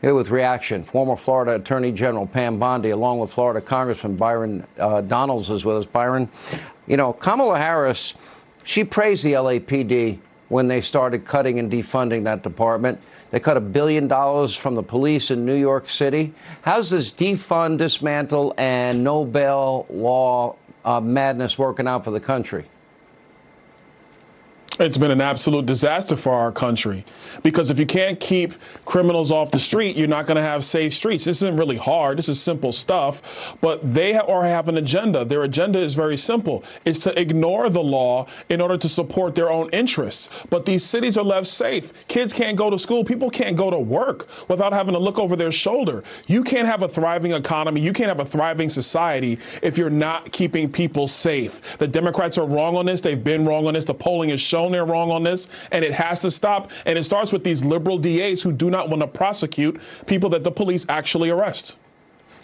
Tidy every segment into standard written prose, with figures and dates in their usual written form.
Here with reaction, former Florida Attorney General Pam Bondi, along with Florida Congressman Byron Donalds, is with us. Byron, you know, Kamala Harris, she praised the LAPD when they started cutting and defunding that department. They cut $1 billion from the police in New York City. How's this defund, dismantle, and no bail law madness working out for the country? It's been an absolute disaster for our country, because if you can't keep criminals off the street, you're not going to have safe streets. This isn't really hard. This is simple stuff, but they have an agenda. Their agenda is very simple. It's to ignore the law in order to support their own interests. But these cities are left safe. Kids can't go to school. People can't go to work without having to look over their shoulder. You can't have a thriving economy. You can't have a thriving society if you're not keeping people safe. The Democrats are wrong on this. They've been wrong on this. The polling has shown they're wrong on this, and it has to stop. And it starts with these liberal DAs who do not want to prosecute people that the police actually arrest.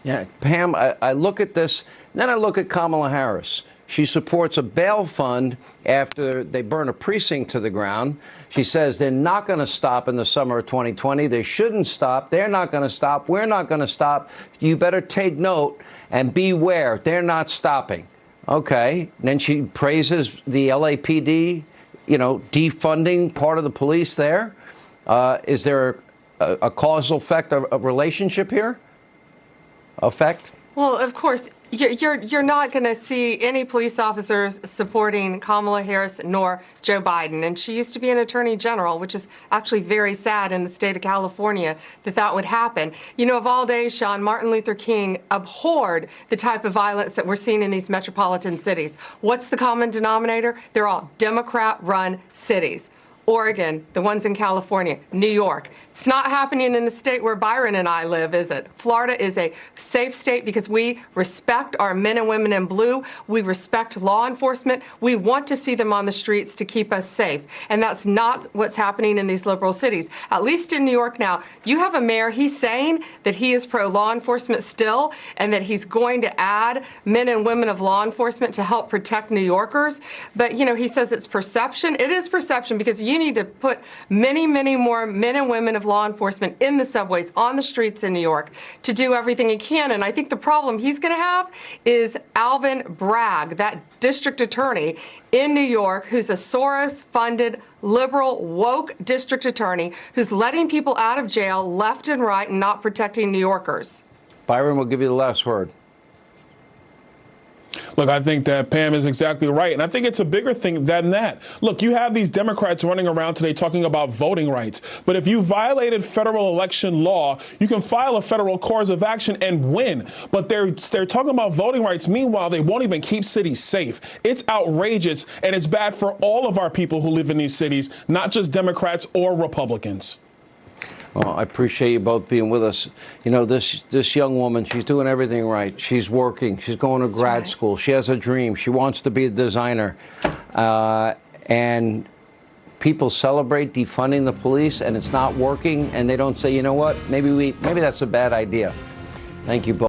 Yeah, Pam, I look at this, then I look at Kamala Harris. She supports a bail fund after they burn a precinct to the ground. She says they're not going to stop in the summer of 2020. They shouldn't stop. They're not going to stop. We're not going to stop. You better take note and beware. They're not stopping. Okay. And then she praises the LAPD, you know, defunding part of the police there. Is there a causal effect, a relationship here? Effect? Well, of course, you're not going to see any police officers supporting Kamala Harris nor Joe Biden. And she used to be an attorney general, which is actually very sad in the state of California that would happen. You know, of all days, Sean, Martin Luther King abhorred the type of violence that we're seeing in these metropolitan cities. What's the common denominator? They're all Democrat-run cities. Oregon, the ones in California, New York. It's not happening in the state where Byron and I live, is it? Florida is a safe state because we respect our men and women in blue. We respect law enforcement. We want to see them on the streets to keep us safe. And that's not what's happening in these liberal cities. At least in New York now, you have a mayor, he's saying that he is pro-law enforcement still and that he's going to add men and women of law enforcement to help protect New Yorkers. But, you know, he says it's perception. It is perception because you need to put many, many more men and women of law enforcement in the subways, on the streets in New York to do everything he can. And I think the problem he's going to have is Alvin Bragg, that district attorney in New York, who's a Soros-funded, liberal, woke district attorney who's letting people out of jail left and right and not protecting New Yorkers. Byron will give you the last word. Look, I think that Pam is exactly right. And I think it's a bigger thing than that. Look, you have these Democrats running around today talking about voting rights. But if you violated federal election law, you can file a federal cause of action and win. But they're talking about voting rights. Meanwhile, they won't even keep cities safe. It's outrageous, and it's bad for all of our people who live in these cities, not just Democrats or Republicans. Well, I appreciate you both being with us. You know, this young woman, she's doing everything right. She's working. She's going to grad school. She has a dream. She wants to be a designer. And people celebrate defunding the police, and it's not working. And they don't say, you know what, maybe that's a bad idea. Thank you both.